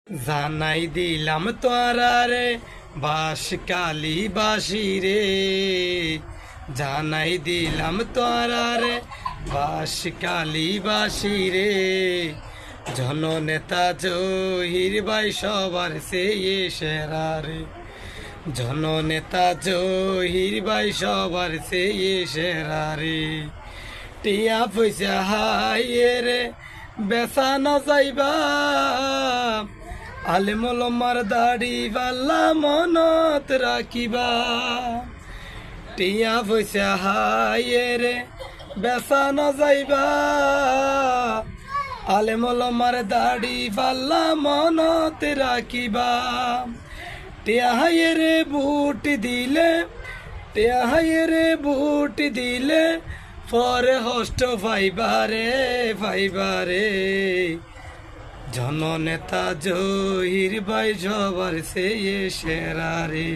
জানাই দিলাম তোরারে বাঁশকালী বাসি রে, জানাই দিলাম তোরারে বাঁশকালী বাসি রে। জননেতা জহির ভাই সবার চেয়ে সেরা রে, জননেতা জহির ভাই সবার চেয়ে সেরা রে। টিয়া পয়সা হাইয়ে রে বেচা না যাইবা, আলেমলমার দাড়ি পাল্লা মনত রাখিবা। টিয়া পয়সা হাইয়ে রে বেচা না যাইবা, আলেমলমার দাড়ি পাল্লা মনত রাখিবা। টিয়া হাইয়ে রে বুট দিলে, টিয়া হাইয়ে রে বুট দিলে পরে হষ্ট পাইবারে পাইবারে। জননেতা জহির ভাই সবার চেয়ে সেরা রে।